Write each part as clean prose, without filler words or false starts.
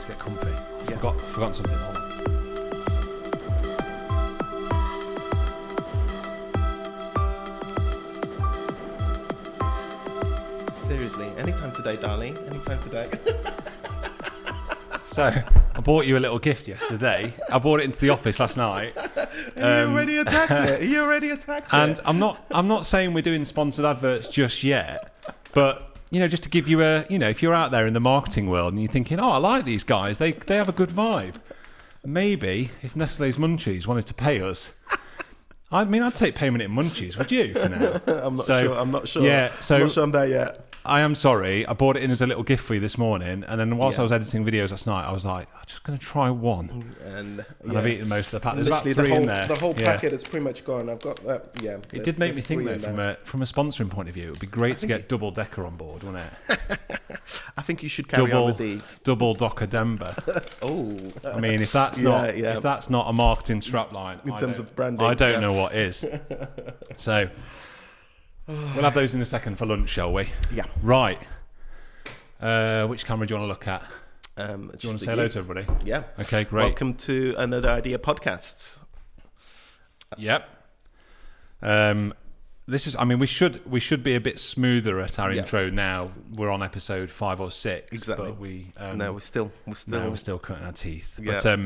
get comfy. I've forgotten something. Hold on. Seriously, anytime today, darling. Anytime today. So, I bought you a little gift yesterday. I brought it into the office last night. You already attacked it. You already attacked and it. I'm not saying we're doing sponsored adverts just yet, but just to give you if you're out there in the marketing world and you're thinking, oh, I like these guys, they have a good vibe. Maybe if Nestlé's Munchies wanted to pay us, I'd take payment in Munchies, would you, for now? I'm not sure. Yeah, so I'm not sure I'm there yet. I am sorry. I bought it in as a little gift for you this morning, and then whilst I was editing videos last night, I was like, I'm just going to try one. And I've eaten most of the pack. There's about 3 in there. The whole packet is pretty much gone. I've got that. Yeah. It did make me think, though, from a sponsoring point of view, it would be great to get Double Decker on board, wouldn't it? I think you should carry on with these. Double Docker Denver. Oh. I mean, if that's not a marketing strapline in terms of branding, I don't know what is. So we'll have those in a second for lunch, shall we? Yeah. Right. Which camera do you want to look at? Do you want to say hello to everybody? Yeah. Okay, great. Welcome to Another Idea Podcasts. Yep. This is. We should be a bit smoother at our intro now. We're on episode 5 or 6. Exactly. But we're still cutting our teeth. Yeah. But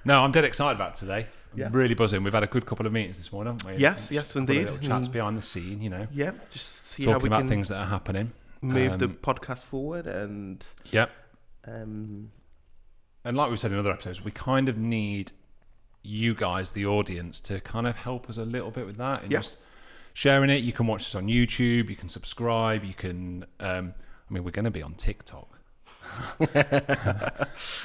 no, I'm dead excited about today. Yeah. Really buzzing. We've had a good couple of meetings this morning, haven't we? Yes, indeed. Little chats behind the scene, Yeah, just see talking how we about can things that are happening. Move the podcast forward and. Yep. And like we've said in other episodes, we kind of need you guys, the audience, to kind of help us a little bit with that and just sharing it. You can watch us on YouTube. You can subscribe. You can. We're going to be on TikTok.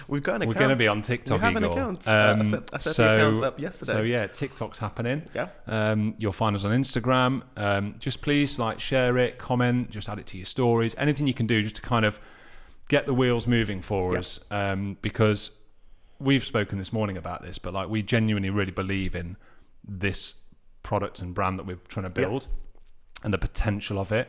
We've got an account. We're going to be on TikTok, we have Igor. an account. I set the account up yesterday. So yeah, TikTok's happening. Yeah. You'll find us on Instagram. Just please share it, comment, just add it to your stories. Anything you can do just to kind of get the wheels moving for us. Because we've spoken this morning about this, but we genuinely really believe in this product and brand that we're trying to build and the potential of it.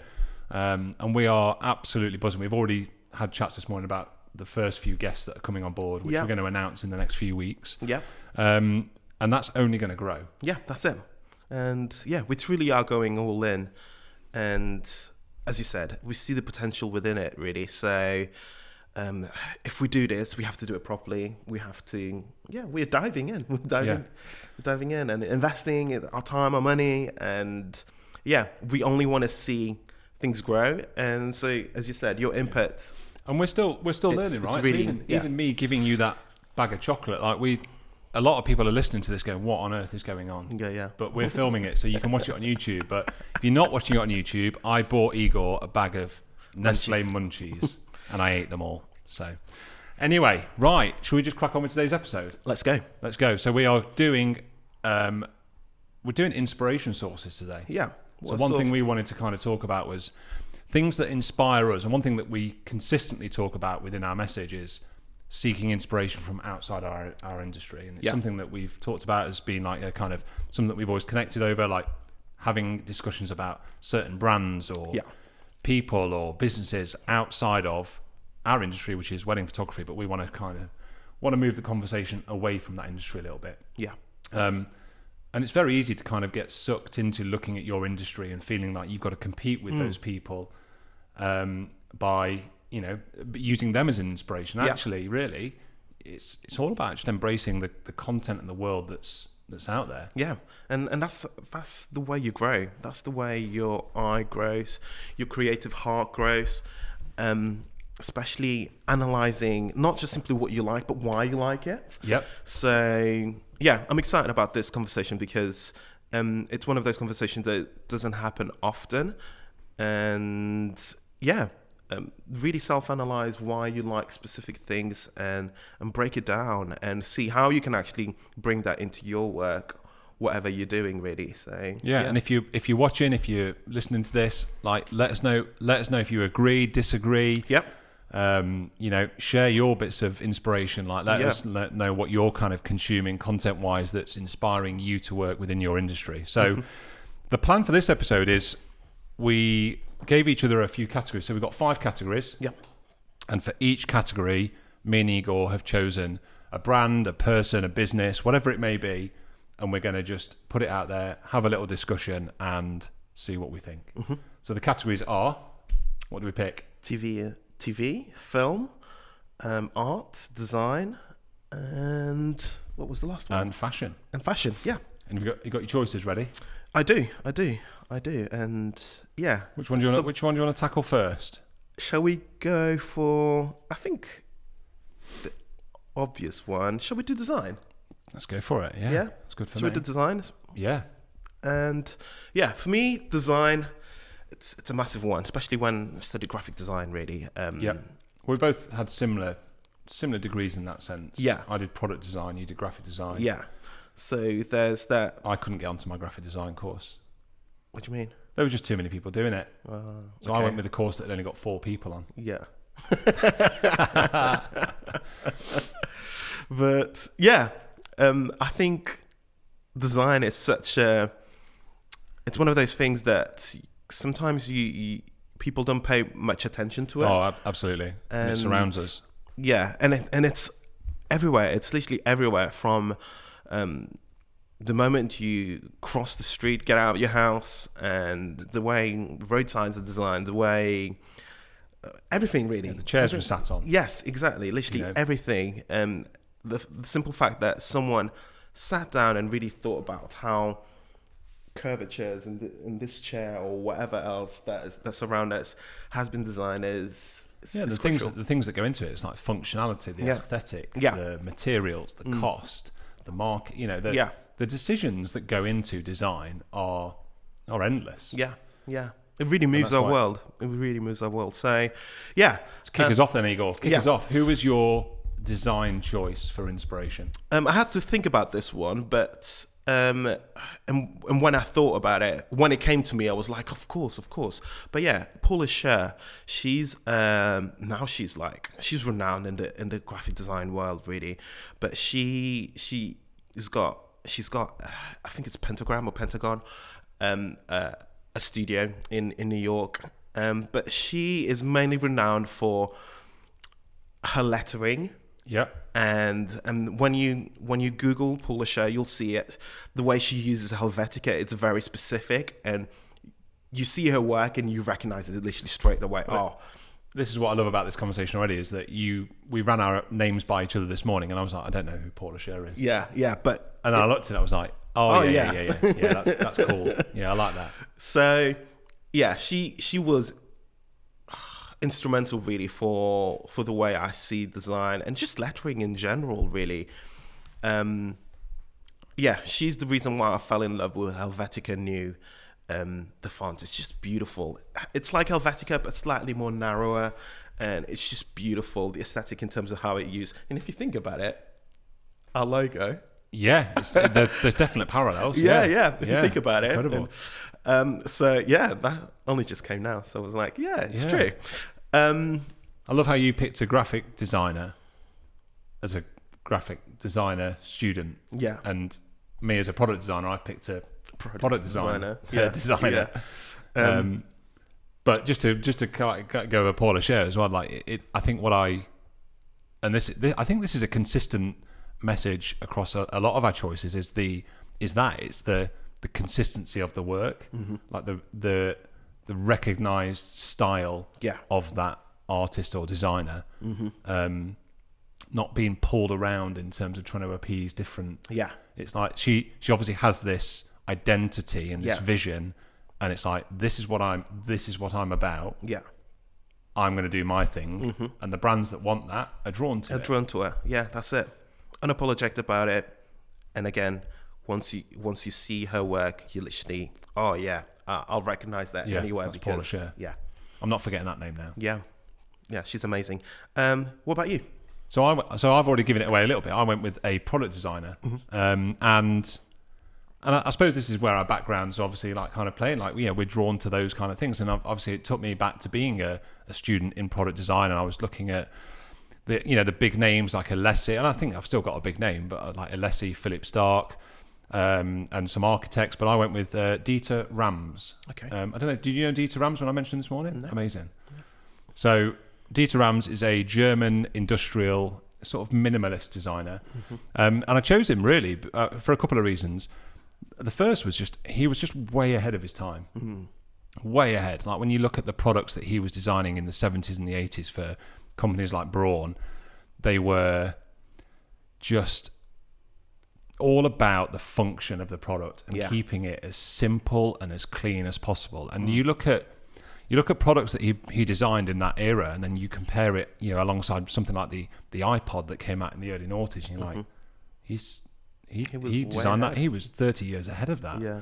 And we are absolutely buzzing. We've already had chats this morning about the first few guests that are coming on board, which we're going to announce in the next few weeks. Yeah. And that's only going to grow. Yeah, that's it. And we truly are going all in. And as you said, we see the potential within it, really. So if we do this, we have to do it properly. We have to, we're diving in. We're diving in and investing our time, our money. And we only want to see things grow. And so, as you said, your input. And we're still learning, right? Really, so even me giving you that bag of chocolate, a lot of people are listening to this going, what on earth is going on? Yeah. But we're filming it, so you can watch it on YouTube. But if you're not watching it on YouTube, I bought Igor a bag of Nestle Munchies and I ate them all. So anyway, right, should we just crack on with today's episode? Let's go. So we are doing, we're doing inspiration sources today. Yeah. So one thing we wanted to kind of talk about was things that inspire us. And one thing that we consistently talk about within our message is seeking inspiration from outside our industry. And it's something that we've talked about as being a kind of something that we've always connected over, having discussions about certain brands or people or businesses outside of our industry, which is wedding photography. But we want to move the conversation away from that industry a little bit. Yeah. And it's very easy to kind of get sucked into looking at your industry and feeling like you've got to compete with those people by, using them as an inspiration. Actually, really, it's all about just embracing the content and the world that's out there. Yeah, and that's the way you grow. That's the way your eye grows, your creative heart grows. Especially analysing not just simply what you like, but why you like it. Yep. So I'm excited about this conversation because it's one of those conversations that doesn't happen often, and really self-analyze why you like specific things and break it down and see how you can actually bring that into your work, whatever you're doing, really. So and if you're watching, if you're listening to this, let us know if you agree, disagree. Yep. Share your bits of inspiration. Let us know what you're kind of consuming content-wise that's inspiring you to work within your industry. So the plan for this episode is we gave each other a few categories. So we've got 5 categories. Yep. And for each category, me and Igor have chosen a brand, a person, a business, whatever it may be, and we're going to just put it out there, have a little discussion, and see what we think. So the categories are, what do we pick? TV, film, art, design, and what was the last one? And fashion. And fashion, yeah. And you got your choices ready? I do. And yeah. Which one do you want to tackle first? Shall we go for, I think, the obvious one? Shall we do design? Let's go for it. Yeah. It's good for me. Shall we do design? Yeah. And yeah, for me, design, it's a massive one, especially when I studied graphic design, really. We both had similar degrees in that sense. Yeah. I did product design, you did graphic design. Yeah. So there's that. I couldn't get onto my graphic design course. What do you mean? There were just too many people doing it. So I went with a course that only got 4 people on. Yeah. But yeah, I think design is it's one of those things that sometimes people don't pay much attention to it. Oh, absolutely. And it surrounds us. Yeah, and it's everywhere. It's literally everywhere from the moment you cross the street, get out of your house, and the way road signs are designed, the way everything really. The chairs were sat on. Yes, exactly. Literally everything. The simple fact that someone sat down and really thought about how curvatures in this chair or whatever else that's around us has been designed is the things that go into it. It's like functionality, the aesthetic, the materials, the cost, the market. The decisions that go into design are endless. Yeah. It really moves our world. It really moves our world. So, yeah. Let's kick us off then, Igor. Kick us off. Who was your design choice for inspiration? I had to think about this one, but and when I thought about it, when it came to me, I was like, of course. But yeah, Paula Scher, she's now she's renowned in the graphic design world, really. But she's got I think it's Pentagram or Pentagon, a studio in New York. But she is mainly renowned for her lettering. Yeah. And when you Google Paula Scher, you'll see it. The way she uses Helvetica, it's very specific, and you see her work and you recognize it literally straight away. This is what I love about this conversation already, is that we ran our names by each other this morning, and I was like, I don't know who Paula Scher is. Yeah, but and I looked at it, I was like, yeah, that's cool. Yeah, I like that. So yeah, she was instrumental really for the way I see design and just lettering in general, really. She's the reason why I fell in love with Helvetica New. The font is just beautiful. It's like Helvetica but slightly more narrower, and it's just beautiful, the aesthetic in terms of how it used. And if you think about it, our logo, there's definite parallels. If you think about it. Incredible. That only just came now, so I was like, it's true. I love how you picked a graphic designer as a graphic designer student. Yeah. And me as a product designer, I picked a product designer. Designer. But just to go over Paula Scher as well, like I think I think this is a consistent message across a lot of our choices. It's the consistency of the work, like the recognized style of that artist or designer, not being pulled around in terms of trying to appease different. Yeah, it's like she obviously has this identity and this vision, and it's like this is what I'm about. Yeah, I'm going to do my thing, and the brands that want that are drawn to her. Yeah, that's it. Unapologetic about it, and again, once you see her work, you literally, I'll recognize that anywhere because Paula Scher. Yeah, I'm not forgetting that name now. Yeah, she's amazing. What about you? So I've already given it away a little bit. I went with a product designer, and I suppose this is where our backgrounds obviously like kind of playing. Like, we're drawn to those kind of things, and obviously it took me back to being a student in product design, and I was looking at the big names like Alessi, and I think I've still got a big name, but like Alessi, Philip Stark, and some architects. But I went with Dieter Rams. Okay. I don't know. Did you know Dieter Rams when I mentioned this morning? No. Amazing. So Dieter Rams is a German industrial sort of minimalist designer, and I chose him really for a couple of reasons. The first was he was just way ahead of his time, way ahead. Like when you look at the products that he was designing in the 70s and the 80s for companies like Braun, they were just all about the function of the product and keeping it as simple and as clean as possible. And you look at products that he designed in that era, and then you compare it, alongside something like the iPod that came out in the early noughties, and you're like, he designed that. He was 30 years ahead of that. Yeah.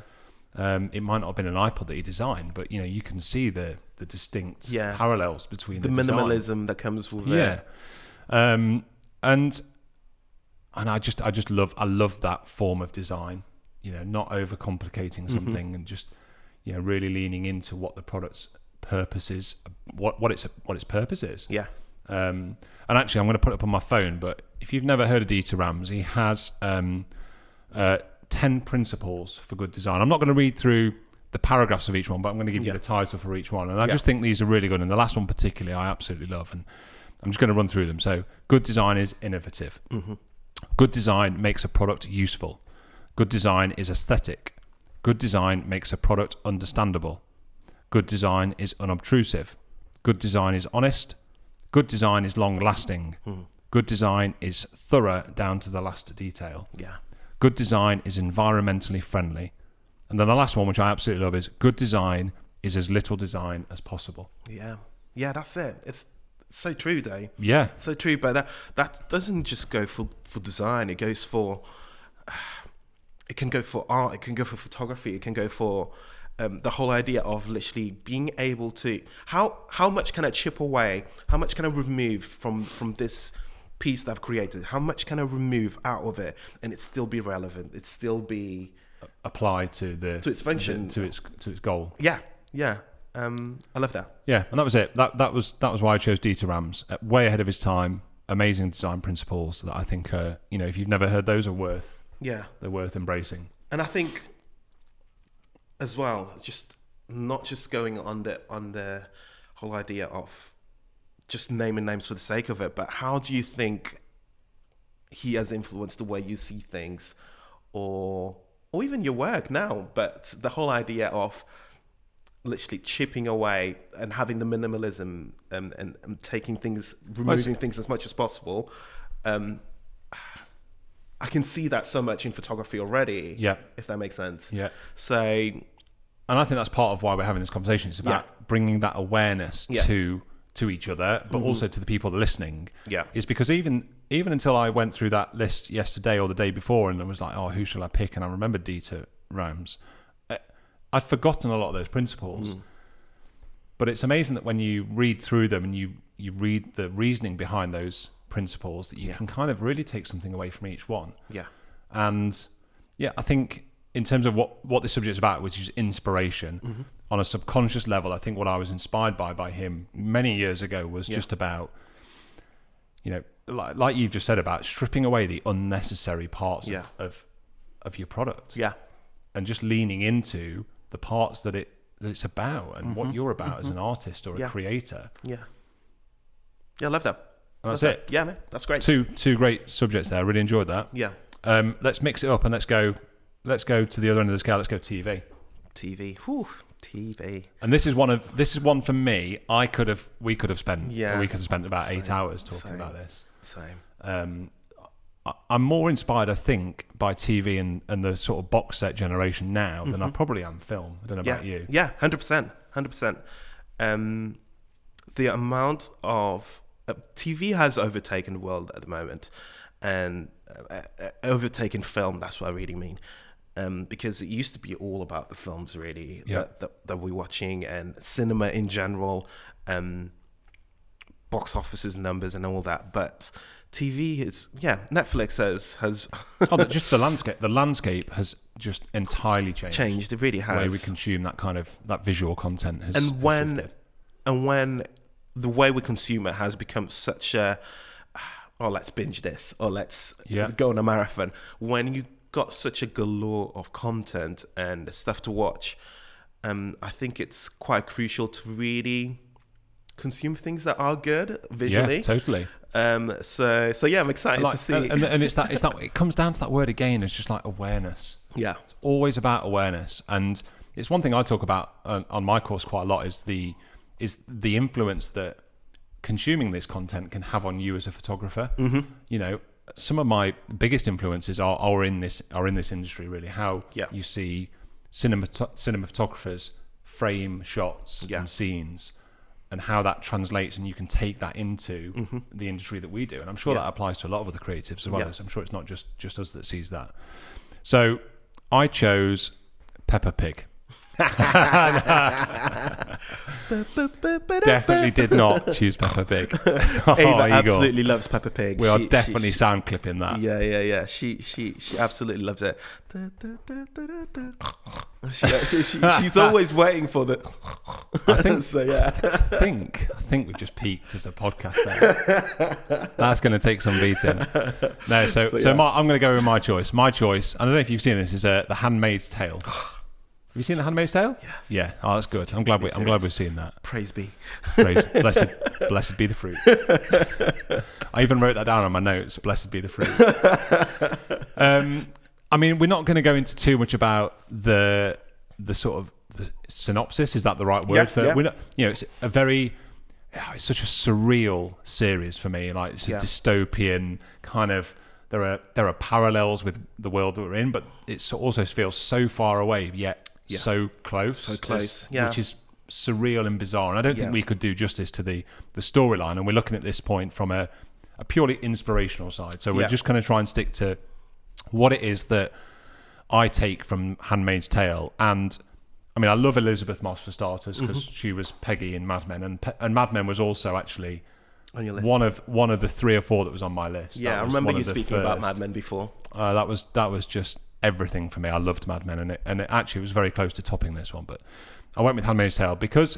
It might not have been an iPod that he designed, but you can see the distinct parallels between the minimalism design that comes with it. Yeah. And I love that form of design, not overcomplicating something and just, really leaning into what the product's purpose is, what its purpose is. Yeah. And actually, I'm going to put it up on my phone, but if you've never heard of Dieter Rams, he has 10 principles for good design. I'm not going to read through the paragraphs of each one, but I'm going to give you the title for each one. And I just think these are really good. And the last one particularly, I absolutely love. And I'm just going to run through them. So good design is innovative. Good design makes a product useful. Good design is aesthetic. Good design makes a product understandable. Good design is unobtrusive. Good design is honest. Good design is long-lasting. Good design is thorough down to the last detail. Yeah. Good design is environmentally friendly. And then the last one, which I absolutely love, is good design is as little design as possible. Yeah. Yeah, that's it. It's so true, Dave. Yeah. So true, but that doesn't just go for design. It goes for... It can go for art. It can go for photography. It can go for the whole idea of literally being able to... How much can I chip away? How much can I remove from this piece that I've created? How much can I remove out of it and it still be relevant? It still be... applied to its function, to its goal. Yeah. I love that. Yeah, and that was it. That was why I chose Dieter Rams. Way ahead of his time. Amazing design principles that I think are, if you've never heard those, are they're worth embracing. And I think as well, just not just going on the whole idea of just naming names for the sake of it, but how do you think he has influenced the way you see things, or even your work now? But the whole idea of literally chipping away and having the minimalism and taking things, removing things as much as possible. I can see that so much in photography already. Yeah. If that makes sense. Yeah. So, and I think that's part of why we're having this conversation. It's about bringing that awareness to each other, but also to the people that are listening. Yeah. Is because even until I went through that list yesterday or the day before, and I was like, oh, who shall I pick? And I remembered Dieter Rams. I'd forgotten a lot of those principles. But it's amazing that when you read through them and you read the reasoning behind those principles, that you can kind of really take something away from each one. Yeah. And I think in terms of what this subject is about, which is inspiration, on a subconscious level, I think what I was inspired by him many years ago was just about, like you've just said, about stripping away the unnecessary parts of your product. Yeah. And just leaning into the parts that it's about and what you're about as an artist or a creator. Yeah. Yeah, I love that. And that's it. Yeah, man, that's great. Two great subjects there. I really enjoyed that. Yeah. Let's mix it up and let's go to the other end of the scale. Let's go TV. TV. Whew. TV. And this is one for me. We could have spent about 8 hours talking about this. Same. I'm more inspired, I think, by TV and the sort of box set generation now than I probably am film. I don't know about you. Yeah, 100%. 100%. The amount of TV has overtaken the world at the moment, and overtaken film. That's what I really mean, because it used to be all about the films, really, that we're watching, and cinema in general, box offices numbers and all that. But TV is, Netflix has just the landscape. The landscape has just entirely changed. It really has. The way we consume that visual content has shifted. And when the way we consume it has become such a, let's binge this, or let's go on a marathon. When you got such a galore of content and stuff to watch, I think it's quite crucial to really consume things that are good visually. Yeah, totally. So yeah, I'm excited to see. And it's that it comes down to that word again. It's just like awareness. Yeah. It's always about awareness, and it's one thing I talk about on my course quite a lot is the influence that consuming this content can have on you as a photographer. Mm-hmm. You know, some of my biggest influences are in this industry. Really, how you see cinematographers frame shots and scenes, and how that translates, and you can take that into the industry that we do. And I'm sure that applies to a lot of other creatives as well. I'm sure it's not just us that sees that. So I chose Peppa Pig. Definitely did not choose Peppa Pig. Ava Igor absolutely loves Peppa Pig. We are definitely sound clipping that. Yeah. She absolutely loves it. She's always waiting for the. I think so. Yeah. I think we've just peaked as a podcast there. That's going to take some beating. No, so I'm going to go with my choice. My choice. I don't know if you've seen this. Is The Handmaid's Tale. Have you seen The Handmaid's Tale? Yes. Yeah. Oh, that's good. I'm glad we've seen that. Praise be. Blessed be the fruit. I even wrote that down on my notes. Blessed be the fruit. I mean, we're not going to go into too much about the sort of the synopsis. Is that the right word for? Yeah. We're not, it's a very. It's such a surreal series for me. Like it's a dystopian kind of. There are parallels with the world that we're in, but it also feels so far away yet so close. So close, which is surreal and bizarre. And I don't think we could do justice to the storyline. And we're looking at this point from a purely inspirational side. So we're just going to try and stick to what it is that I take from Handmaid's Tale. And I mean, I love Elizabeth Moss for starters because she was Peggy in Mad Men, and Mad Men was also actually on your list. One of the 3 or 4 that was on my list. Yeah, I remember you speaking about Mad Men before. That was just everything for me. I loved Mad Men, and it actually was very close to topping this one. But I went with Handmaid's Tale because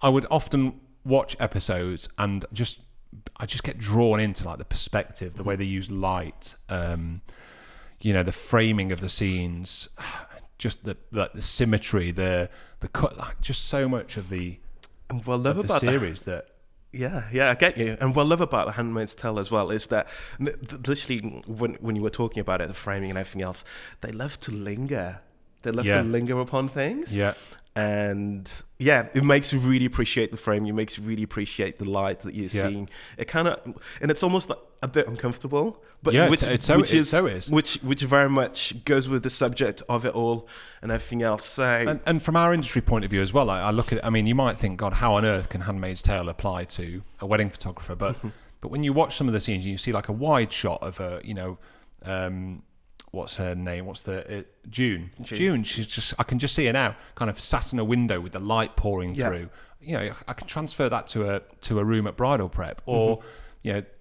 I would often watch episodes and I just get drawn into like the perspective, the way they use light, the framing of the scenes, just the symmetry, the cut, like just so much of the series that. Yeah, I get you. And what I love about The Handmaid's Tale as well is that literally when you were talking about it, the framing and everything else, they love to linger. They love to linger upon things. Yeah. And it makes you really appreciate the frame. It makes you really appreciate the light that you're seeing. It kind of, and it's almost like a bit uncomfortable, but which very much goes with the subject of it all and everything else. So, and from our industry point of view as well, I look at. I mean, you might think, God, how on earth can Handmaid's Tale apply to a wedding photographer? But when you watch some of the scenes, and you see like a wide shot of what's her name? What's June? June. She's just. I can just see her now, kind of sat in a window with the light pouring through. I can transfer that to a room at bridal prep, or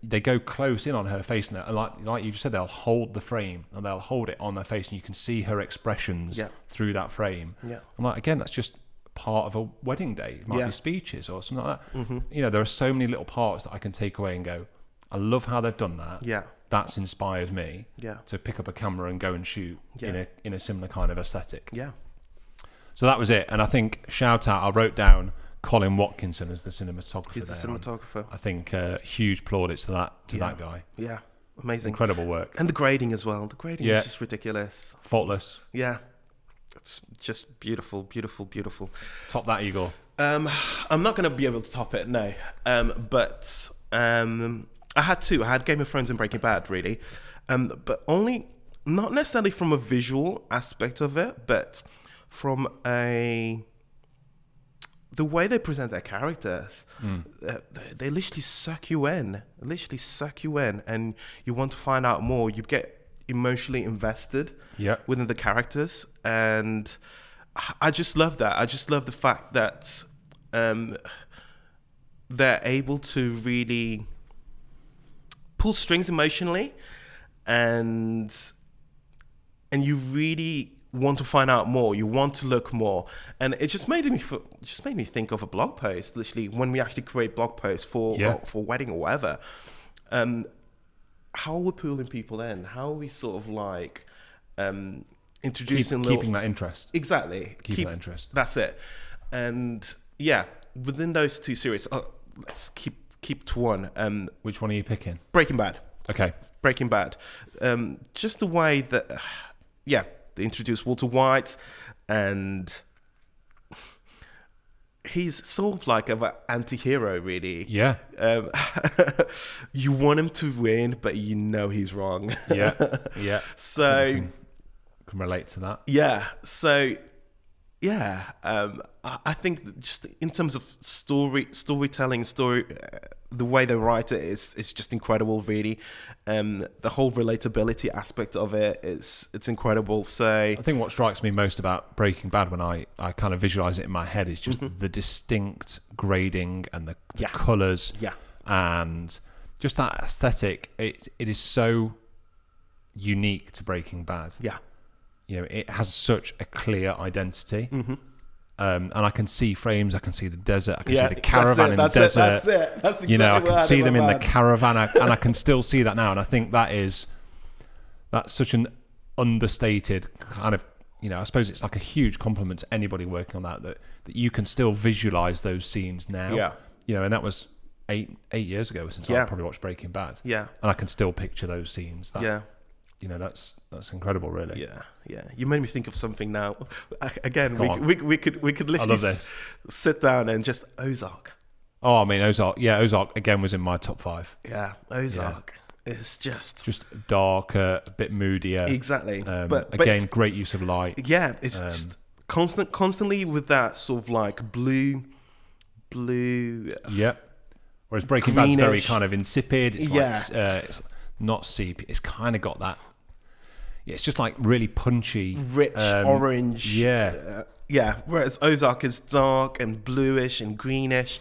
they go close in on her face, and like you just said, they'll hold the frame and they'll hold it on her face, and you can see her expressions through that frame. Yeah. I'm like, again, that's just part of a wedding day. It might be speeches or something like that. There are so many little parts that I can take away and go, I love how they've done that. Yeah. That's inspired me to pick up a camera and go and shoot in a similar kind of aesthetic. Yeah. So that was it. And I think I wrote down Colin Watkinson as the cinematographer. He's the cinematographer. I think huge plaudits to that guy. Yeah. Amazing. Incredible work. And the grading as well. The grading is just ridiculous. Faultless. Yeah. It's just beautiful, beautiful, beautiful. Top that, Igor. I'm not going to be able to top it, no. But I had 2. I had Game of Thrones and Breaking Bad, really. But only, not necessarily from a visual aspect of it, but from the way they present their characters. They literally suck you in. And you want to find out more. You get emotionally invested within the characters. And I just love that. I just love the fact that they're able to really pull strings emotionally, and you really want to find out more. You want to look more, and it just made me think of a blog post. Literally, when we actually create blog posts for wedding or whatever, how we're pulling people in, how are we sort of like introducing keeping that interest. Exactly, keeping that interest. That's it, and within those two series, let's keep to one. Which one are you picking? Breaking Bad. Okay. Breaking Bad. Just the way that, they introduced Walter White, and he's sort of like an anti-hero, really. Yeah. You want him to win, but you know he's wrong. Yeah. Yeah. So can relate to that. yeah. So yeah. I think that just in terms of storytelling, the way they write it is just incredible, really. The whole relatability aspect of it it's incredible. So I think what strikes me most about Breaking Bad when I kind of visualize it in my head is just the distinct grading and the colors, and just that aesthetic. It is so unique to Breaking Bad. Yeah, it has such a clear identity. And I can see frames. I can see the desert. I can see the caravan in the desert. That's exactly I can see them in the caravan, and I can still see that now. And I think that's such an understated kind of. I suppose it's like a huge compliment to anybody working on that you can still visualize those scenes now. Yeah. And that was eight years ago since I probably watched Breaking Bad. Yeah. And I can still picture those scenes. That's incredible, really. Yeah. You made me think of something now. Again, we could literally sit down and just Ozark. Oh, I mean Ozark. Yeah, Ozark again was in my top 5. Yeah, Ozark is just darker, a bit moodier. Exactly. But again, great use of light. Yeah, it's just constantly with that sort of like blue. Yeah. Whereas Breaking Bad's very kind of insipid. It's like not sepia. It's kind of got that. Yeah, it's just like really punchy, rich orange. Yeah. Whereas Ozark is dark and bluish and greenish,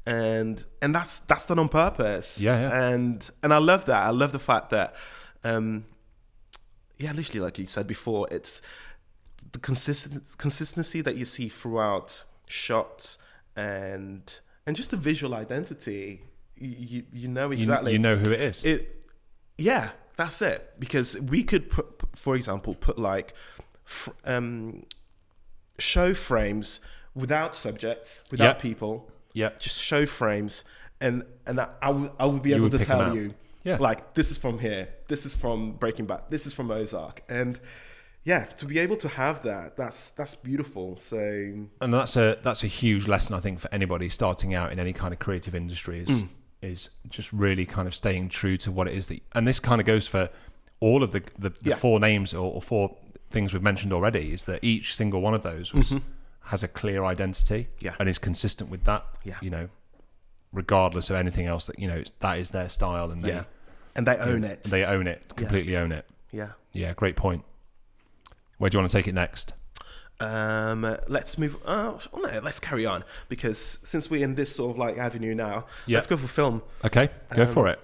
and that's done on purpose. Yeah. And I love that. I love the fact that, literally like you said before, it's the consistency that you see throughout shots and just the visual identity. You know exactly. You know who it is. Yeah, that's it. Because we could put, for example, like show frames without subjects, without people. Yeah. Just show frames, and I would be able to tell you, like, this is from here, this is from Breaking Bad, this is from Ozark, and to be able to have that's beautiful. So, and that's a huge lesson, I think, for anybody starting out in any kind of creative industry is just really kind of staying true to what it is and this kind of goes for all of the 4 names or 4 things we've mentioned already, is that each single one of those has a clear identity and is consistent with that, regardless of anything else, that is their style, and they own it. They own it, completely own it. Yeah, great point. Where do you want to take it next? Let's move. Let's carry on, because since we're in this sort of like avenue now, let's go for film. Okay, go for it.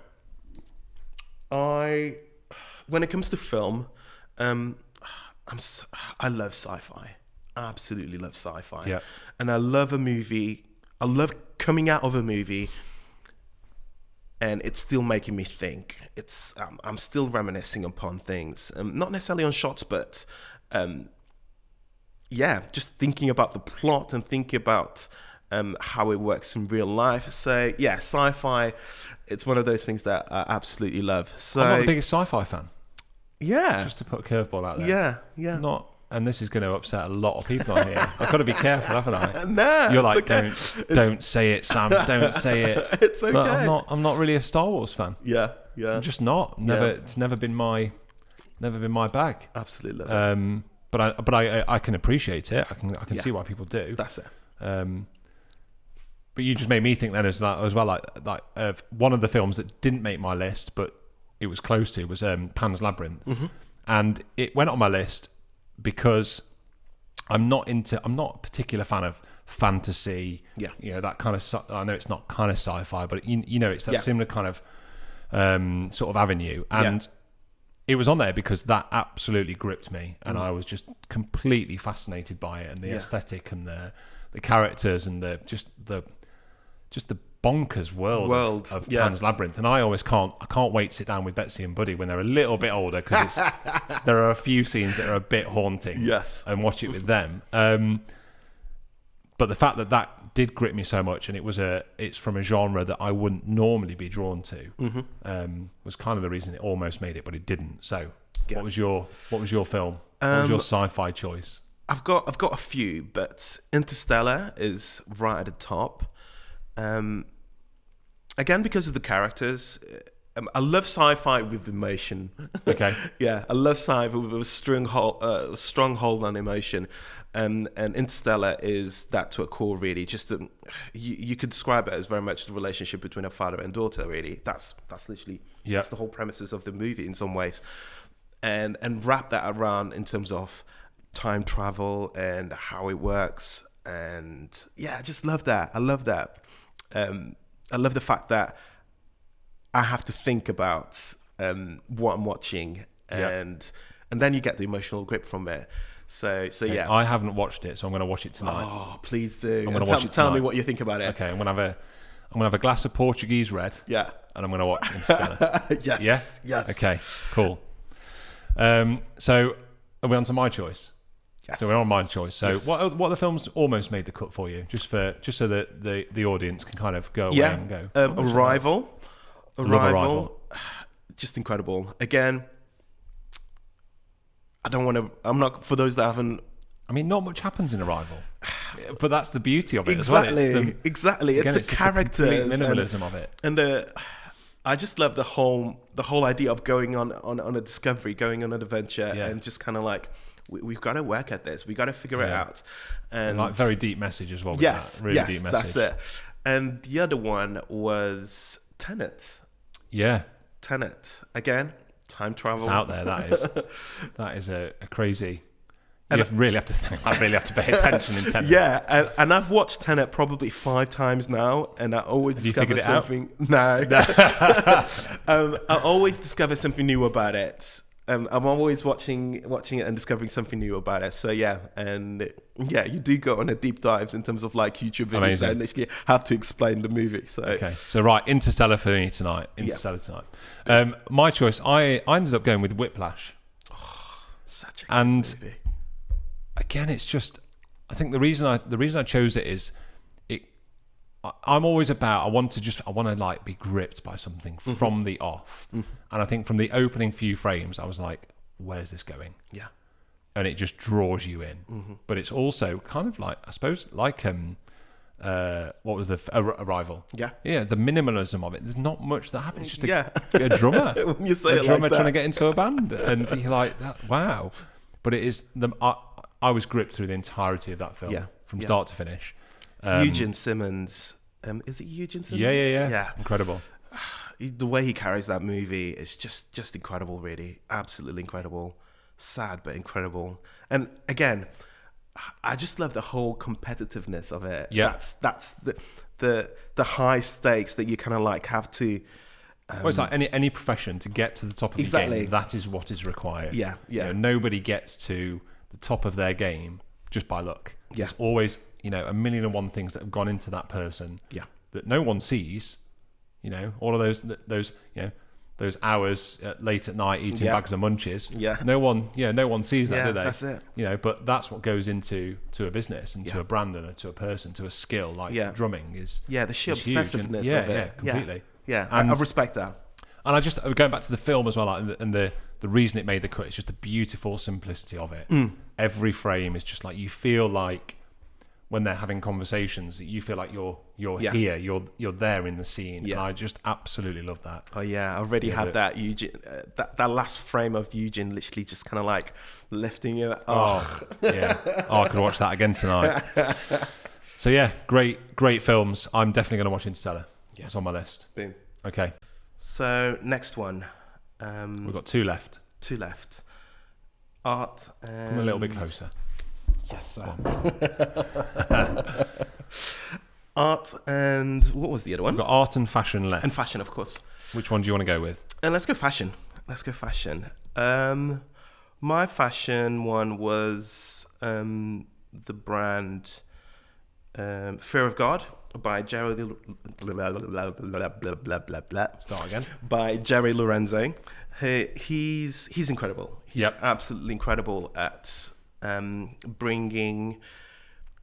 When it comes to film, I love sci-fi. I absolutely love sci-fi. Yeah, and I love a movie. I love coming out of a movie, and it's still making me think. I'm still reminiscing upon things, not necessarily on shots, but. Just thinking about the plot and thinking about how it works in real life. So sci-fi, it's one of those things that I absolutely love. So I'm not the biggest sci-fi fan. Yeah, just to put a curveball out there. Yeah. Not, and this is going to upset a lot of people on here. I've got to be careful, haven't I? No, you're like, okay. Don't say it, Sam. Don't say it. It's okay. But I'm not really a Star Wars fan. Yeah. I'm just not. It's never been my bag. Absolutely. But I can appreciate it. I can see why people do. That's it. But you just made me think then as well. Like one of the films that didn't make my list, but it was close to, was Pan's Labyrinth, and it went on my list because I'm not a particular fan of fantasy. Yeah. That kind of. I know it's not kind of sci-fi, but it's that similar kind of sort of avenue, and. It was on there because that absolutely gripped me, and I was just completely fascinated by it, and the aesthetic and the characters and the bonkers world of Pan's Labyrinth. And I can't wait to sit down with Betsy and Buddy when they're a little bit older, because there are a few scenes that are a bit haunting. Yes, and watch it with them. But the fact that that did grip me so much, and it's from a genre that I wouldn't normally be drawn to, was kind of the reason it almost made it, but it didn't. So, what was your film? What was your sci-fi choice? I've got a few, but Interstellar is right at the top. Again, because of the characters. I love sci-fi with emotion. Okay. Yeah, I love sci-fi with a strong hold on emotion, and Interstellar is that to a core. Really, just you could describe it as very much the relationship between a father and daughter. Really, that's literally that's the whole premises of the movie in some ways, and wrap that around in terms of time travel and how it works. And yeah, I just love that. I love that. I love the fact that I have to think about what I'm watching, and then you get the emotional grip from it. So yeah. I haven't watched it, so I'm going to watch it tonight. Oh, please do. I'm going to watch it tonight. Tell me what you think about it. Okay, I'm going to have a glass of Portuguese red. Yeah. And I'm going to watch Interstellar. Yes. Yeah? Yes. Okay, cool. So are we on to my choice? Yes. So we're on my choice. So what are the films almost made the cut for you? Just so that the audience can kind of go away and go. Arrival. Arrival. Just incredible. Again, I'm not, for those that haven't. I mean, not much happens in Arrival, but that's the beauty of it as well. Exactly. It's the characters, the minimalism of it, and I just love the whole idea of going on a discovery, going on an adventure, and just kind of like we've got to work at this, we got to figure it out, and like very deep message as well. With that. Really deep message. That's it. And the other one was Tenet. Yeah, Tenet again. Time travel. It's out there. That is a crazy. I really have to pay attention in Tenet. Yeah, and I've watched Tenet probably 5 times now, and I always discover something. No, I always discover something new about it. I'm always watching it and discovering something new about it. So yeah, and yeah, you do go on a deep dives in terms of like YouTube videos and literally have to explain the movie. So okay, so right, Interstellar for me tonight. Tonight. My choice, I ended up going with Whiplash. Oh, such a good movie. Again, it's just, I think the reason I chose it is I'm always about, I want to like be gripped by something from the off. And I think from the opening few frames, I was like, where's this going? Yeah. And it just draws you in. But it's also kind of like, I suppose, like, what was the Arrival? Yeah. Yeah, the minimalism of it. There's not much that happens. It's just a drummer. When you say a drummer trying to get into a band. And you're like, wow. But it is, I was gripped through the entirety of that film from start to finish. Eugene Simmons. Is it Eugene Simmons? Yeah. Incredible. The way he carries that movie is just incredible, really. Absolutely incredible. Sad, but incredible. And again, I just love the whole competitiveness of it. Yeah. That's the high stakes that you kind of like have to... well, it's like any profession, to get to the top of your game, that is what is required. Yeah. Nobody gets to the top of their game just by luck. Yeah. There's always, 1,000,001 things that have gone into that person that no one sees. All of those hours late at night eating bags of munchies. Yeah. No one sees that, do they? That's it. But that's what goes into a business and to a brand and to a person, to a skill like drumming is. Yeah, the sheer obsessiveness of it. Yeah, completely. Yeah, I respect that. And I just, going back to the film as well, and the reason it made the cut is just the beautiful simplicity of it. Every frame is just like, you feel like when they're having conversations, that you feel like you're here, you're there in the scene. Yeah. And I just absolutely love that. Oh yeah, I already had that Eugene, that last frame of Eugene literally just kind of like lifting you. Yeah. I could watch that again tonight. So yeah, great films. I'm definitely going to watch Interstellar. Yeah. It's on my list. Boom. Okay. So next one. We've got 2 left. 2 left. Art and... Come a little bit closer. Yes, sir. Art and... What was the other one? We've got art and fashion left. And fashion, of course. Which one do you want to go with? Let's go fashion. My fashion one was the brand Fear of God by Jerry... Start again. By Jerry Lorenzo. He's incredible. He's absolutely incredible at bringing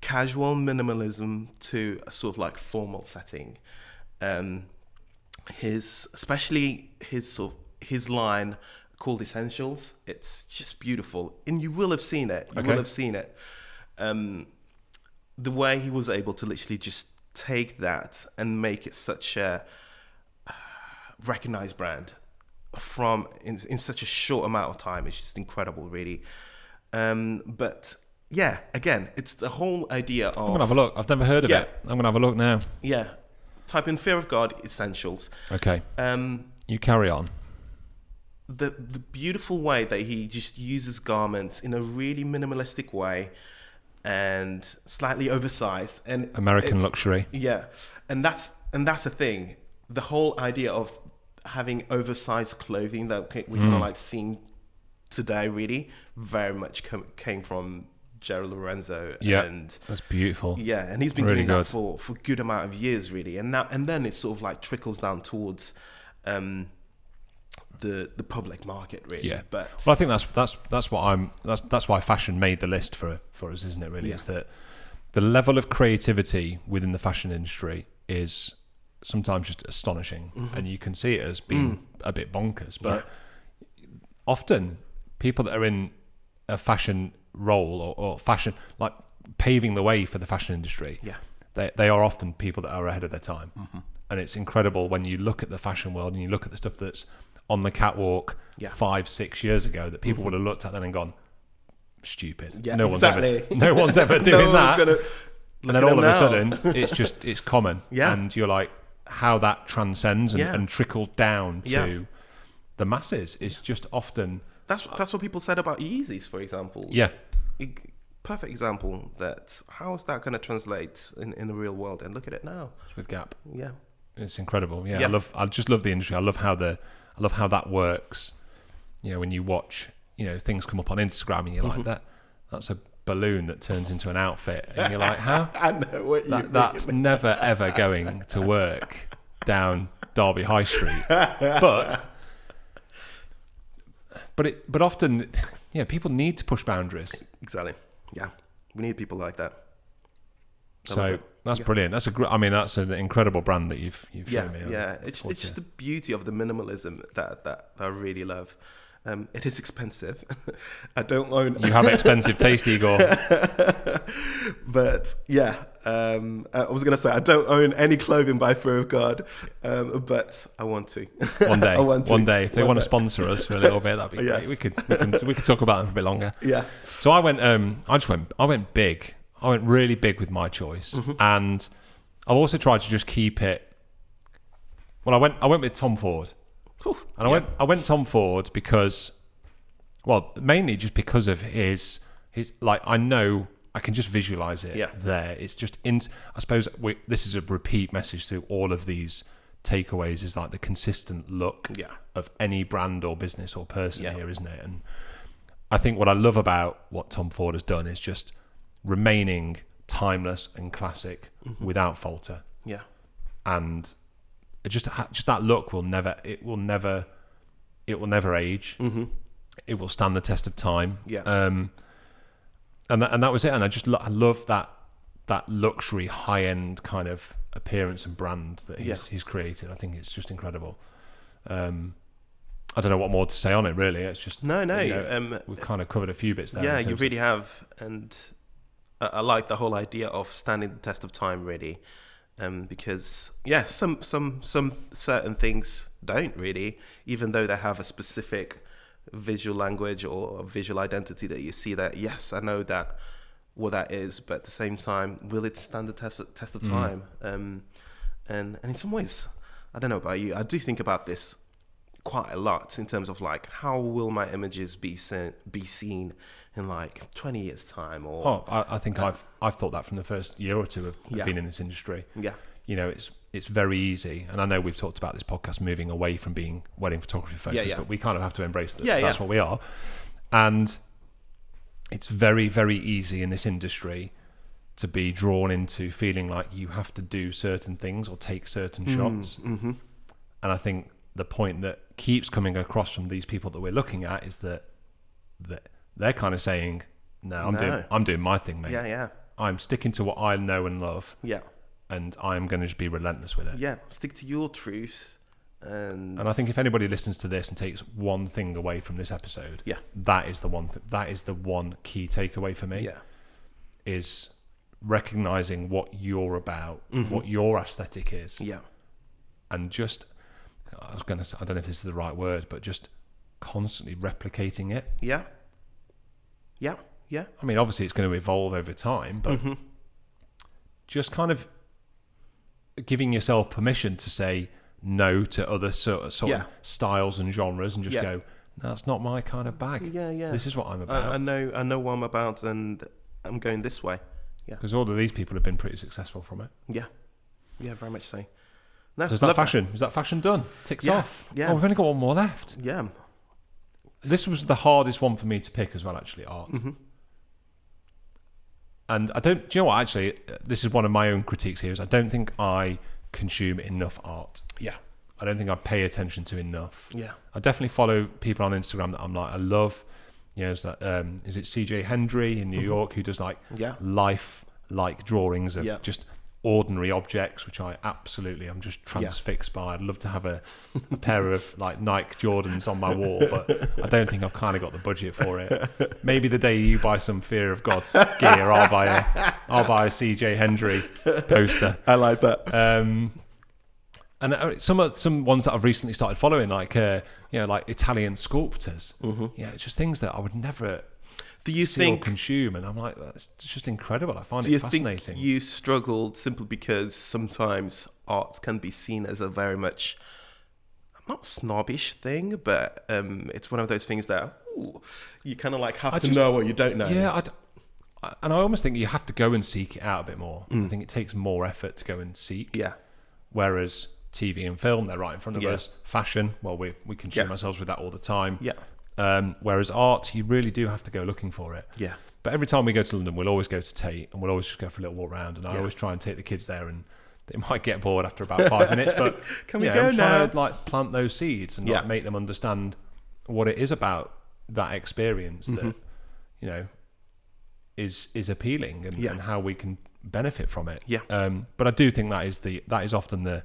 casual minimalism to a sort of like formal setting. Especially his line called Essentials. It's just beautiful, and you will have seen it. You will have seen it. The way he was able to literally just take that and make it such a recognized brand in such a short amount of time is just incredible, really. But yeah, again, it's the whole idea of... I'm going to have a look. I've never heard of it. I'm going to have a look now. Yeah. Type in Fear of God Essentials. Okay. You carry on. The beautiful way that he just uses garments in a really minimalistic way and slightly oversized and American luxury. Yeah. And that's the thing. The whole idea of having oversized clothing that we kind of like seeing today really very much came from Gerald Lorenzo. Yeah, and that's beautiful. Yeah, and he's been really doing that for a good amount of years really, and then it sort of like trickles down towards the public market really. Yeah, but well, I think that's why fashion made the list for us, isn't it? Really, is that the level of creativity within the fashion industry is sometimes just astonishing, and you can see it as being a bit bonkers. But often, people that are in a fashion role or fashion, like paving the way for the fashion industry, they are often people that are ahead of their time. And it's incredible when you look at the fashion world and you look at the stuff that's on the catwalk 5-6 years ago that people would have looked at then and gone, stupid. No one's ever doing that. And then all of a sudden it's common. And you're like, how that transcends and trickles down to the masses is just often... That's what people said about Yeezys, for example. Yeah. Perfect example that how is that going to translate in the real world? And look at it now. With Gap. Yeah. It's incredible. Yeah. I just love the industry. I love how that works. You know, when you watch, things come up on Instagram and you're like, that's a balloon that turns into an outfit. And you're like, how? I know what you mean. That's never ever going to work down Derby High Street. But often, people need to push boundaries. Exactly. Yeah, we need people like that. So that's brilliant. That's that's an incredible brand that you've shown me. Yeah, it's just the beauty of the minimalism that I really love. It is expensive. I don't own... You have expensive taste, Igor. But yeah, I was going to say I don't own any clothing by Fear of God, but I want to. One day, one day, if they want to sponsor us for a little bit, that'd be great. We could talk about them for a bit longer. Yeah. So I went big. I went really big with my choice, and I've also tried to just keep it. Well, I went with Tom Ford. And I went Tom Ford because, mainly just because of his like, I know I can just visualize it there. It's just I suppose this is a repeat message to all of these takeaways, is like the consistent look of any brand or business or person here, isn't it? And I think what I love about what Tom Ford has done is just remaining timeless and classic without falter. Yeah. And just that look will never age. It will stand the test of time. And that was it. And I love that luxury high end kind of appearance and brand that he's created. I think it's just incredible. I don't know what more to say on it really. It's just we've kind of covered a few bits there. Yeah, you really have. And I like the whole idea of standing the test of time really. Because some certain things don't really, even though they have a specific visual language or a visual identity that you see that, yes, I know that what that is, but at the same time, will it stand the test of time? And in some ways, I don't know about you, I do think about this quite a lot in terms of like, how will my images be seen in like 20 years time? Or I think I've thought that from the first year or two of being in this industry. It's very easy, and I know we've talked about this podcast moving away from being wedding photography focused, but we kind of have to embrace that. That's what we are. And it's very, very easy in this industry to be drawn into feeling like you have to do certain things or take certain shots. And I think the point that keeps coming across from these people that we're looking at is that they're kind of saying, no, I'm doing my thing, mate. I'm sticking to what I know and love, Yeah. and I'm going to just be relentless with it. Yeah. Stick to your truth. And I think if anybody listens to this and takes one thing away from this episode, yeah, that is the one. That is the one key takeaway for me. Yeah. Is recognizing what you're about, what your aesthetic is. Yeah. And just, I was going to say, I don't know if this is the right word, but just constantly replicating it. Yeah. Yeah. Yeah. I mean, obviously it's going to evolve over time, but just kind of giving yourself permission to say no to other sort of styles and genres, and just go, no, that's not my kind of bag. Yeah, yeah. This is what I'm about. I know what I'm about, and I'm going this way. Yeah. Because all of these people have been pretty successful from it. Yeah. Yeah, very much so. No, so is that fashion? Is that fashion done? Ticks off. Yeah. Oh, we've only got one more left. Yeah. This was the hardest one for me to pick as well, actually, art. And do you know what, actually, this is one of my own critiques here, is I don't think I consume enough art. Yeah. I don't think I pay attention to enough. Yeah. I definitely follow people on Instagram that I'm like, I love. You know, is it CJ Hendry in New York, who does like life-like drawings of just ordinary objects, which I'm just transfixed by. I'd love to have a pair of like Nike Jordans on my wall, but I don't think I've kind of got the budget for it. Maybe the day you buy some Fear of God gear, I'll buy a CJ Hendry poster. I like that. And some ones that I've recently started following, like like Italian sculptors. Yeah, it's just things that I would never see or consume, and I'm like, it's just incredible. I find it fascinating. Do you think you struggled simply because sometimes art can be seen as a very much not snobbish thing, but it's one of those things that you kind of like have to know what you don't know. Yeah, and I almost think you have to go and seek it out a bit more. I think it takes more effort to go and seek. Yeah. Whereas TV and film, they're right in front of us. Fashion, well, we consume ourselves with that all the time. Yeah. Whereas art, you really do have to go looking for it. Yeah. But every time we go to London, we'll always go to Tate, and we'll always just go for a little walk around. And I always try and take the kids there, and they might get bored after about 5 minutes. But can we go I'm now? trying to like plant those seeds and like, make them understand what it is about that experience that is appealing and how we can benefit from it. Yeah. But I do think that is often the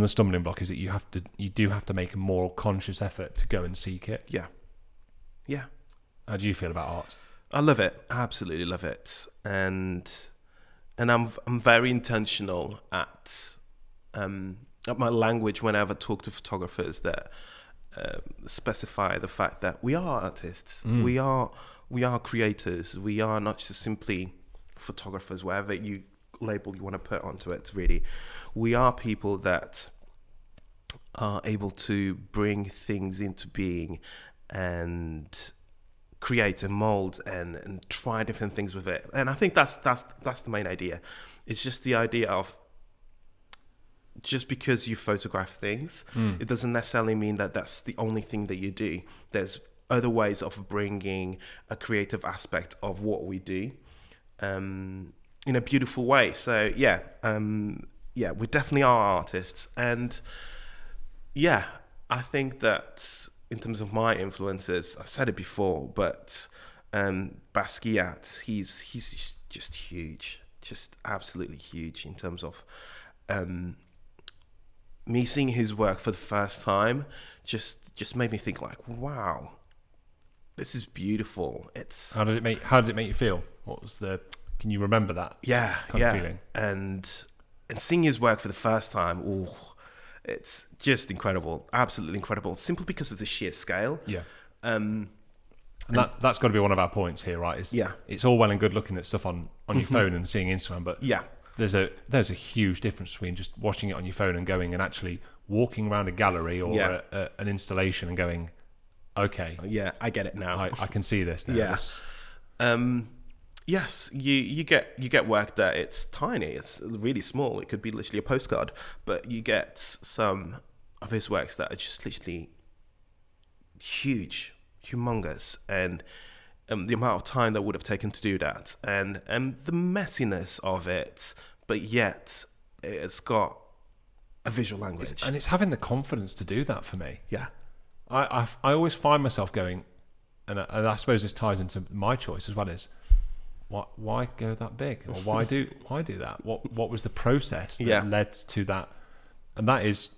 stumbling block, is that you do have to make a more conscious effort to go and seek it. Yeah. Yeah. How do you feel about art? I love it. I absolutely love it. And I'm very intentional at my language whenever I talk to photographers that specify the fact that we are artists. We are creators. We are not just simply photographers, whatever label you want to put onto it. Really, we are people that are able to bring things into being and create and mold and try different things with it. And I think that's the main idea. It's just the idea of, just because you photograph things, it doesn't necessarily mean that that's the only thing that you do. There's other ways of bringing a creative aspect of what we do in a beautiful way. So we definitely are artists. And I think that in terms of my influences, I've said it before, but Basquiat, he's just huge, just absolutely huge in terms of me seeing his work for the first time. Just made me think like, wow, this is beautiful. It's how did it make you feel? What was can you remember that? Kind of feeling? And seeing his work for the first time, it's just incredible, absolutely incredible, simply because of the sheer scale. Yeah. And that's got to be one of our points here, right? It's all well and good looking at stuff on your phone and seeing Instagram, but there's a huge difference between just watching it on your phone and going and actually walking around a gallery or an installation and going, okay, I get it now. I can see this now. Yes, you get work that it's tiny, it's really small. It could be literally a postcard, but you get some of his works that are just literally huge, humongous, and the amount of time that would have taken to do that, and the messiness of it, but yet it's got a visual language, and it's having the confidence to do that for me. Yeah, I always find myself going, and I suppose this ties into my choice as well, is why go that big, or why do that? What was the process that led to that? And that is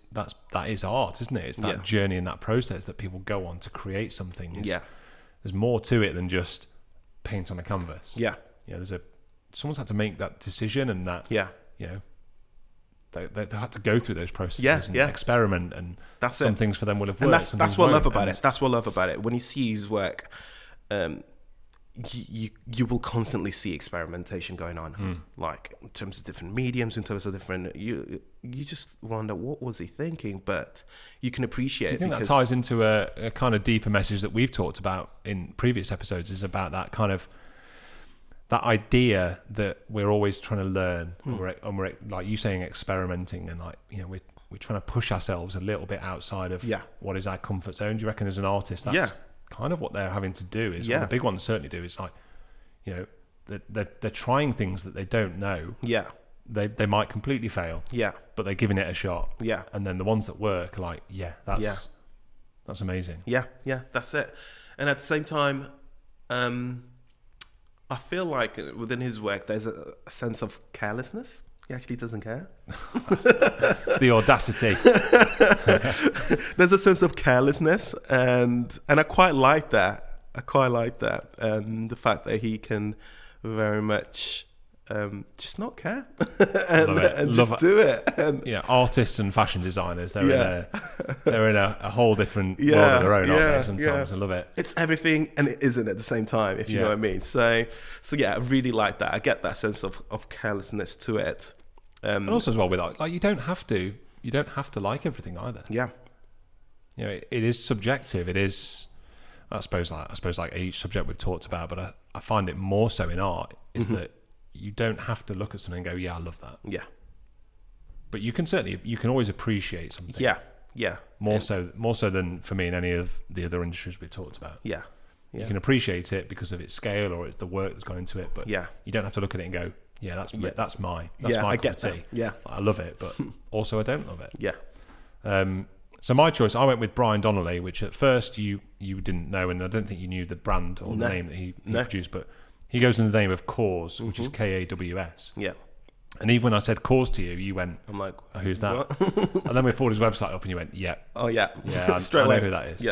art, isn't it? It's that journey and that process that people go on to create something. There's more to it than just paint on a canvas. Someone's had to make that decision, and that they had to go through those processes and experiment, and some things for them would have worked. And that's what I love about it. That's what I love about it. When you see his work, you will constantly see experimentation going on, like in terms of different mediums, in terms of different. You just wonder, what was he thinking? But you can appreciate. Do you think that ties into a kind of deeper message that we've talked about in previous episodes? Is about that kind of that idea that we're always trying to learn, and we're like you saying, experimenting, and like we're trying to push ourselves a little bit outside of what is our comfort zone. Do you reckon as an artist that's kind of what they're having to do? Is what the big ones certainly do. It's like they're trying things that they don't know. They might completely fail. But they're giving it a shot. And then the ones that work are like, that's amazing. That's it. And at the same time, I feel like within his work there's a sense of carelessness. He actually doesn't care. The audacity. There's a sense of carelessness, and I quite like that. The fact that he can very much just not care and just do it. And artists and fashion designers, they're in a whole different world of their own, aren't they? Sometimes I love it. It's everything and it isn't at the same time, if you know what I mean. So I really like that. I get that sense of carelessness to it. And also as well with like you don't have to like everything either. It is subjective. It is, I suppose like each subject we've talked about, but I find it more so in art is that you don't have to look at something and go, I love that. But you can always appreciate something. More so than for me in any of the other industries we've talked about. You can appreciate it because of its scale or it's the work that's gone into it, but you don't have to look at it and go, that's my cup of tea. I love it, but also I don't love it. So my choice, I went with Brian Donnelly, which at first you didn't know, and I don't think you knew the brand or the name that he produced, but he goes in the name of Cause, which is Kaws. And even when I said Cause to you, you went, I'm like, who's that? And then we pulled his website up and you went, I know who that is.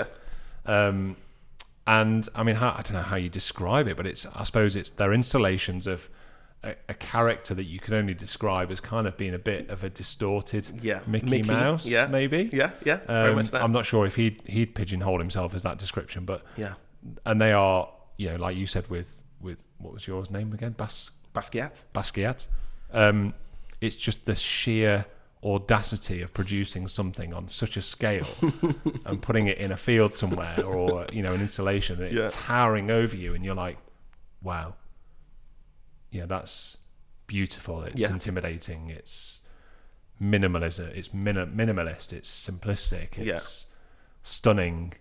And I mean, I don't know how you describe it, but I suppose it's their installations of a character that you can only describe as kind of being a bit of a distorted Mickey Mouse, maybe. Very much that. I'm not sure if he'd pigeonhole himself as that description, but and they are, like you said with what was yours name again? Basquiat. It's just the sheer audacity of producing something on such a scale and putting it in a field somewhere or an installation, and it's towering over you, and you're like, wow. That's beautiful. It's intimidating. It's minimalism. It's minimalist. It's simplistic. It's stunning.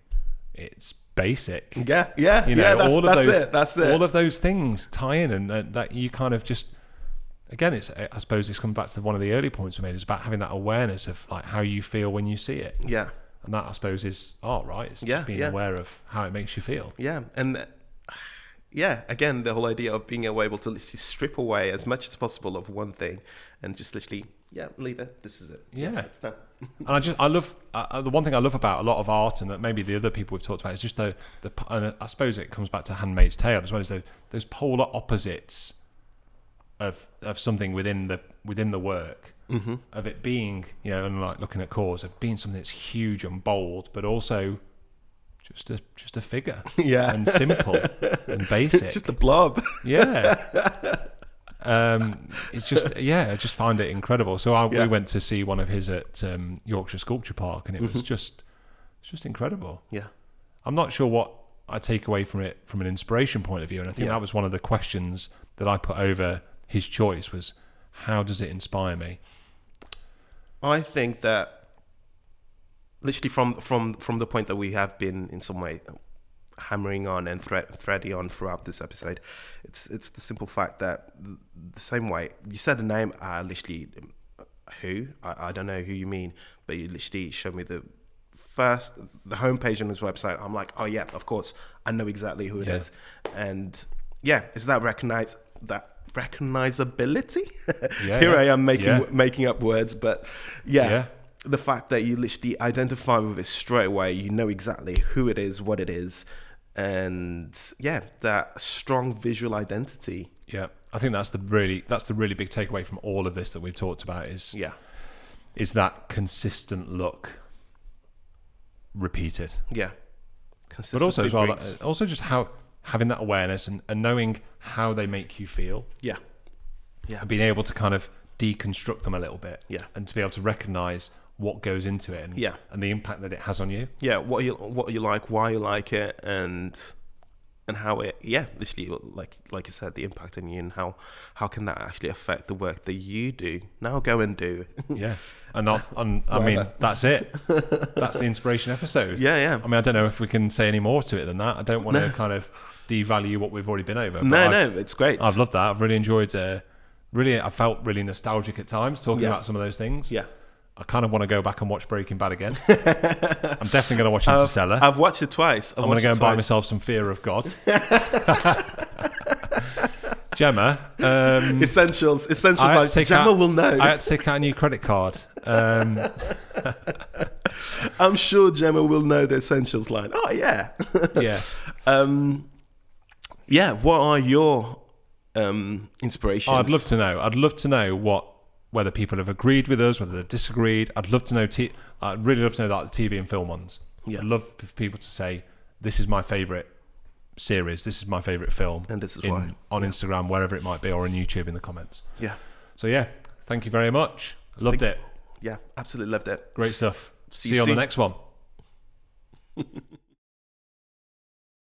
It's basic. That's it. All of those things tie in, and that you kind of just. Again, I suppose this comes back to one of the early points we made. Is about having that awareness of like how you feel when you see it. And that I suppose is art, right? It's just being aware of how it makes you feel. And. Again, the whole idea of being able to literally strip away as much as possible of one thing and just literally, leave it. This is it. It's done. And I love the one thing I love about a lot of art, and maybe the other people we've talked about, is just and I suppose it comes back to Handmaid's Tale as well, as those polar opposites of something within the work, of it being, and like looking at Cause, of being something that's huge and bold, but also just a figure, and simple and basic, just a blob. It's just I just find it incredible. So we went to see one of his at Yorkshire Sculpture Park, and it was just incredible. I'm not sure what I take away from it from an inspiration point of view, and I think that was one of the questions that I put over his choice was, how does it inspire me? I think that literally from the point that we have been in some way hammering on and threading on throughout this episode, it's the simple fact that the same way you said the name, literally I don't know who you mean, but you literally showed me the homepage on his website. I'm like, oh yeah, of course, I know exactly who it is, and it's that recognized that recognizability. Yeah, Here yeah. I am Yeah. making up words, but yeah. Yeah. The fact that you literally identify with it straight away, you know exactly who it is, what it is, and yeah, that strong visual identity. Yeah. I think that's the really big takeaway from all of this that we've talked about is that consistent look repeated. Yeah. But also as well, Consistency breeds- also just how having that awareness and knowing how they make you feel. Yeah. Yeah. And being able to kind of deconstruct them a little bit. Yeah. And to be able to recognize what goes into it and the impact that it has on you. Yeah, what you like, why you like it, and how it literally like you said, the impact on you, and how can that actually affect the work that you do. Now go and do. Yeah. And I mean, that's it. That's the inspiration episode. Yeah. I mean, I don't know if we can say any more to it than that. I don't want to kind of devalue what we've already been over. No, it's great. I've loved that. I've really enjoyed I felt really nostalgic at times talking about some of those things. Yeah. I kind of want to go back and watch Breaking Bad again. I'm definitely going to watch Interstellar. I've watched it twice. I'm going to go and buy myself some Fear of God. Gemma. Essentials. Like Gemma will know. I had to take out a new credit card. I'm sure Gemma will know the essentials line. Oh, yeah. Yeah. What are your inspirations? I'd love to know. I'd love to know whether people have agreed with us, whether they've disagreed. I'd love to know. I'd really love to know that the TV and film ones. Yeah. I'd love for people to say, "This is my favourite series. This is my favourite film." And this is why. On Instagram, wherever it might be, or on YouTube in the comments. Yeah. So yeah, thank you very much. Loved it. Yeah, absolutely loved it. Great stuff. See you on the next one.